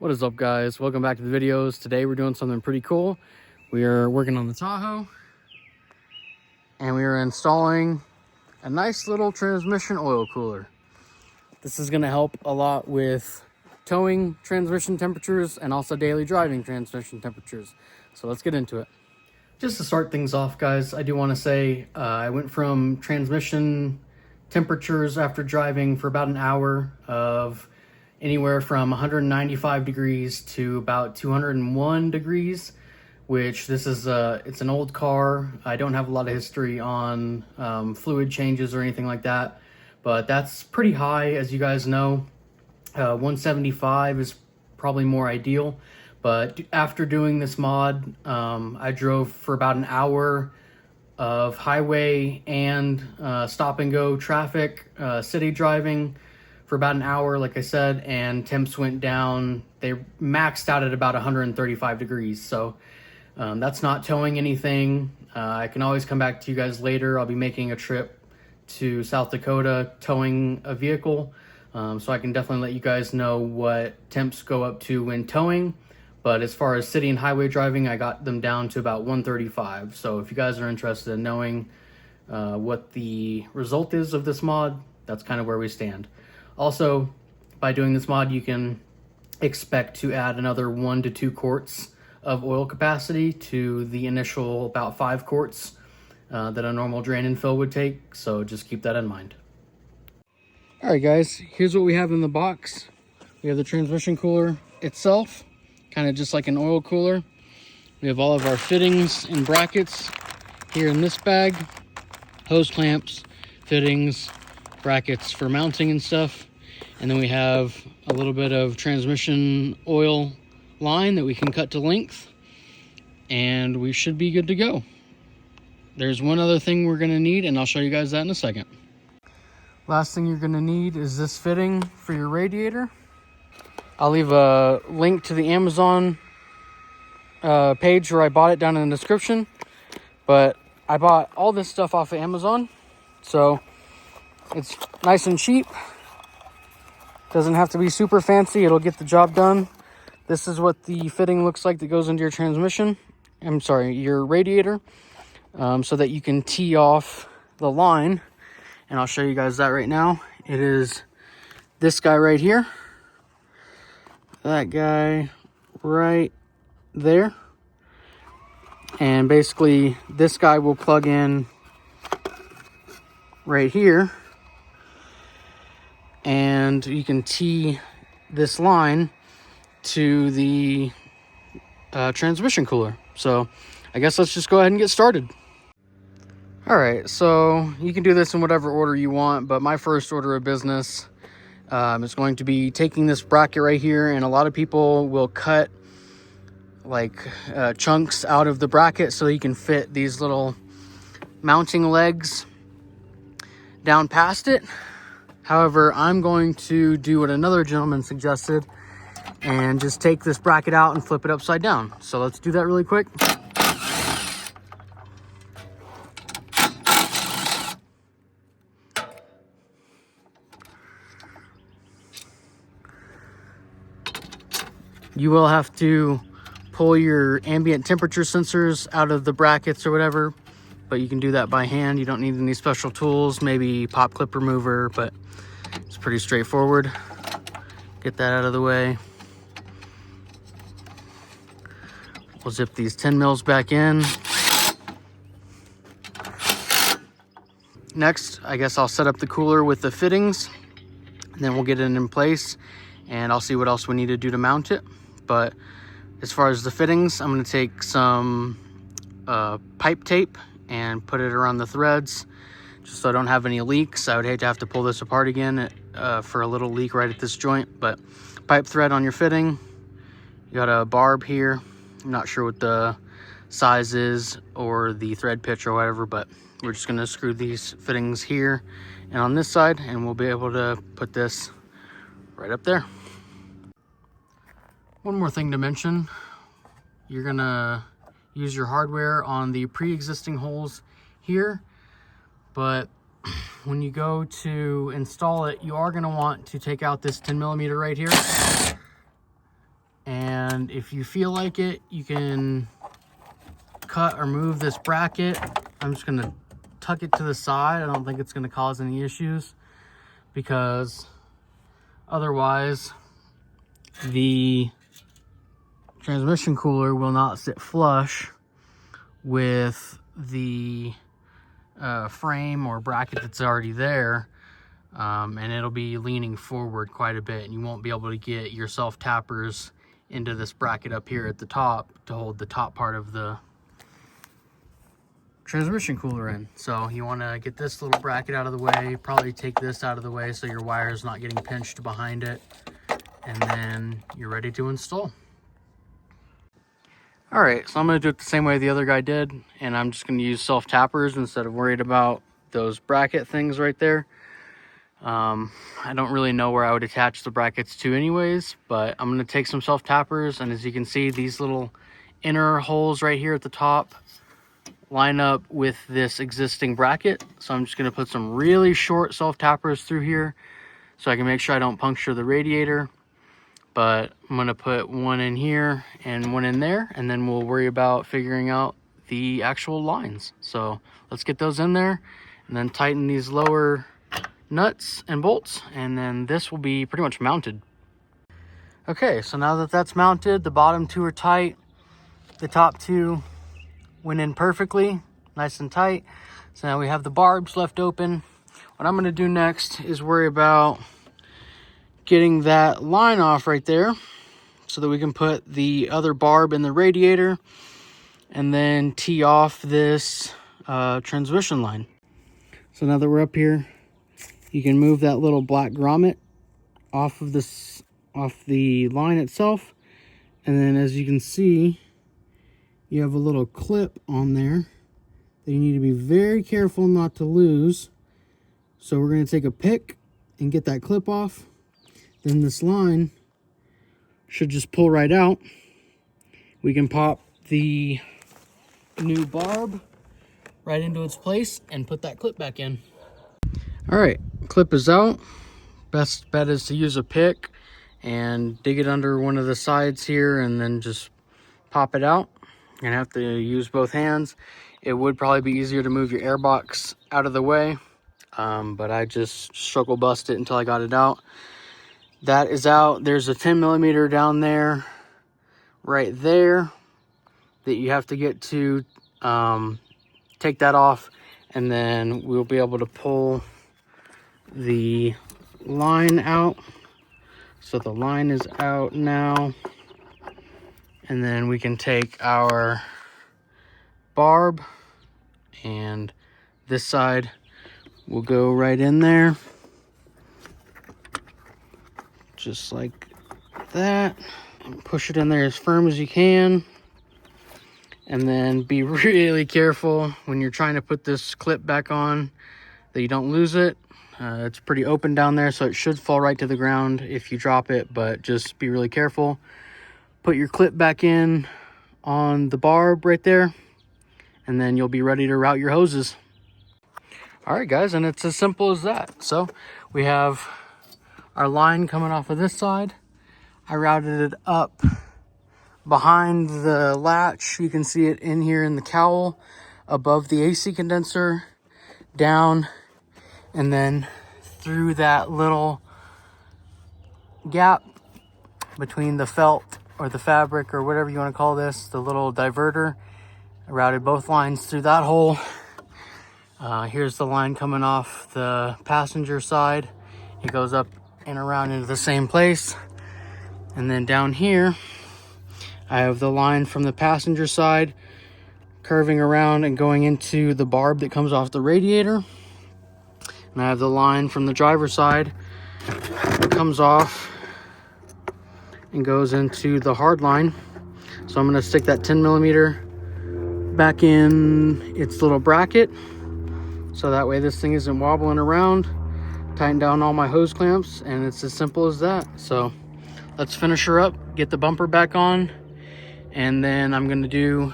What is up, guys? Welcome back to the videos. Today we're doing something pretty cool. We are working on the Tahoe and we are installing a nice little transmission oil cooler. This is going to help a lot with towing transmission temperatures and also daily driving transmission temperatures. So let's get into it. Just to start things off, guys, I do want to say I went from transmission temperatures after driving for about an hour of anywhere from 195 degrees to about 201 degrees, which this is it's an old car. I don't have a lot of history on fluid changes or anything like that, but that's pretty high, as you guys know. 175 is probably more ideal, but after doing this mod, I drove for about an hour of highway and stop and go traffic, city driving for about an hour, like I said, and temps went down. They maxed out at about 135 degrees. So that's not towing anything. I can always come back to you guys later. I'll be making a trip to South Dakota towing a vehicle. So I can definitely let you guys know what temps go up to when towing. But as far as city and highway driving, I got them down to about 135. So if you guys are interested in knowing what the result is of this mod, that's kind of where we stand. Also, by doing this mod, you can expect to add another 1 to 2 quarts of oil capacity to the initial about 5 quarts that a normal drain and fill would take. So just keep that in mind. All right, guys, here's what we have in the box. We have the transmission cooler itself, kind of just like an oil cooler. We have all of our fittings and brackets here in this bag, hose clamps, fittings, brackets for mounting and stuff. And then we have a little bit of transmission oil line that we can cut to length, and we should be good to go. There's one other thing we're going to need, and I'll show you guys that in a second. Last thing you're going to need is this fitting for your radiator. I'll leave a link to the Amazon page where I bought it down in the description, but I bought all this stuff off of Amazon, so it's nice and cheap. Doesn't have to be super fancy. It'll get the job done. This is what the fitting looks like that goes into your transmission. I'm sorry, your radiator, so that you can tee off the line. And I'll show you guys that right now. It is this guy right here. That guy right there. And basically, this guy will plug in right here, and you can tee this line to the transmission cooler. So I guess let's just go ahead and get started. All right, so you can do this in whatever order you want, but my first order of business is going to be taking this bracket right here, and a lot of people will cut like chunks out of the bracket so you can fit these little mounting legs down past it. However, I'm going to do what another gentleman suggested and just take this bracket out and flip it upside down. So let's do that really quick. You will have to pull your ambient temperature sensors out of the brackets or whatever, but you can do that by hand. You don't need any special tools, maybe pop clip remover, but it's pretty straightforward. Get that out of the way. We'll zip these 10 mils back in. Next, I guess I'll set up the cooler with the fittings, and then we'll get it in place, and I'll see what else we need to do to mount it. But as far as the fittings, I'm going to take some pipe tape and put it around the threads just so I don't have any leaks. I would hate to have to pull this apart again for a little leak right at this joint. But pipe thread on your fitting. You got a barb here. I'm not sure what the size is or the thread pitch or whatever, but we're just going to screw these fittings here and on this side, and we'll be able to put this right up there. One more thing to mention, you're going to use your hardware on the pre-existing holes here, but when you go to install it, you are going to want to take out this 10 millimeter right here And if you feel like it, you can cut or move this bracket. I'm just gonna tuck it to the side. I don't think it's gonna cause any issues, because otherwise the transmission cooler will not sit flush with the frame or bracket that's already there, and it'll be leaning forward quite a bit, and you won't be able to get your self tappers into this bracket up here at the top to hold the top part of the transmission cooler in. So you want to get this little bracket out of the way, probably take this out of the way so your wire is not getting pinched behind it, and then you're ready to install. All right, so I'm going to do it the same way the other guy did, and I'm just going to use self tappers instead of worried about those bracket things right there. I don't really know where I would attach the brackets to anyways, but I'm going to take some self tappers, and as you can see, these little inner holes right here at the top line up with this existing bracket. So I'm just going to put some really short self tappers through here so I can make sure I don't puncture the radiator. But I'm going to put one in here and one in there, and then we'll worry about figuring out the actual lines. So let's get those in there and then tighten these lower nuts and bolts, and then this will be pretty much mounted. Okay, so now that that's mounted, the bottom two are tight, the top two went in perfectly, nice and tight. So now we have the barbs left open. What I'm going to do next is worry about getting that line off right there so that we can put the other barb in the radiator and then tee off this transmission line. So now that we're up here, you can move that little black grommet off the line itself, and then as you can see, you have a little clip on there that you need to be very careful not to lose. So we're going to take a pick and get that clip off. Then this line should just pull right out. We can pop the new barb right into its place and put that clip back in. All right, clip is out. Best bet is to use a pick and dig it under one of the sides here and then just pop it out. You're gonna have to use both hands. It would probably be easier to move your air box out of the way, but I just struggle bust it until I got it out. That is out. There's a 10 millimeter down there, right there, that you have to get to take that off, and then we'll be able to pull the line out. So the line is out now, and then we can take our barb, and this side will go right in there, just like that. And push it in there as firm as you can, and then be really careful when you're trying to put this clip back on that you don't lose it. It's pretty open down there, so it should fall right to the ground if you drop it, but just be really careful. Put your clip back in on the barb right there, and then you'll be ready to route your hoses. All right, guys, and it's as simple as that. So we have our line coming off of this side. I routed it up behind the latch. You can see it in here in the cowl above the AC condenser, down, and then through that little gap between the felt or the fabric or whatever you want to call this, the little diverter. I routed both lines through that hole. Here's the line coming off the passenger side. It goes up and around into the same place. And then down here, I have the line from the passenger side curving around and going into the barb that comes off the radiator. And I have the line from the driver's side that comes off and goes into the hard line. So I'm going to stick that 10 millimeter back in its little bracket, so that way this thing isn't wobbling around. Tighten down all my hose clamps, and it's as simple as that. So let's finish her up, get the bumper back on, and then I'm going to do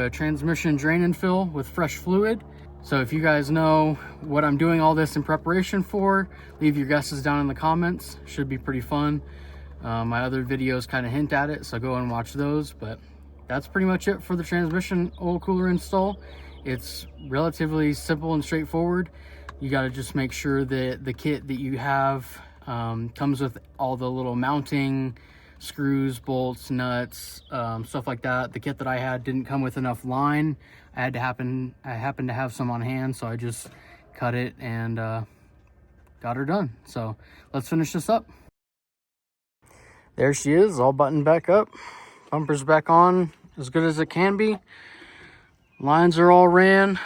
a transmission drain and fill with fresh fluid. So if you guys know what I'm doing all this in preparation for, leave your guesses down in the comments. Should be pretty fun. My other videos kind of hint at it, so go and watch those. But that's pretty much it for the transmission oil cooler install. It's relatively simple and straightforward. You got to just make sure that the kit that you have comes with all the little mounting screws, bolts, nuts, stuff like that. The kit that I had didn't come with enough line. I happened to have some on hand, so I just cut it and got her done. So let's finish this up. There she is, all buttoned back up. Bumper's back on as good as it can be. Lines are all ran,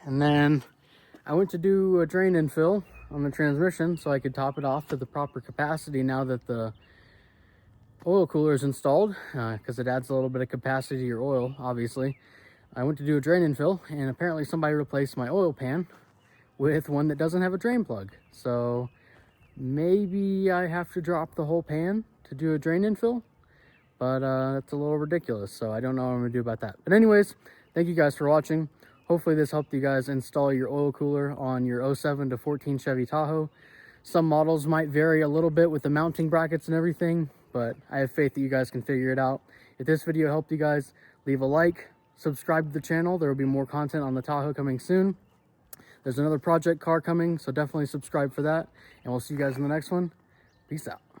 and then I went to do a drain and fill on the transmission so I could top it off to the proper capacity now that the oil cooler is installed, because it adds a little bit of capacity to your oil, obviously. I went to do a drain and fill, and apparently somebody replaced my oil pan with one that doesn't have a drain plug. So maybe I have to drop the whole pan to do a drain and fill, but that's a little ridiculous, so I don't know what I'm gonna do about that. But anyways, thank you guys for watching. Hopefully this helped you guys install your oil cooler on your 07 to 14 Chevy Tahoe. Some models might vary a little bit with the mounting brackets and everything, but I have faith that you guys can figure it out. If this video helped you guys, leave a like, subscribe to the channel. There will be more content on the Tahoe coming soon. There's another project car coming, so definitely subscribe for that. And we'll see you guys in the next one. Peace out.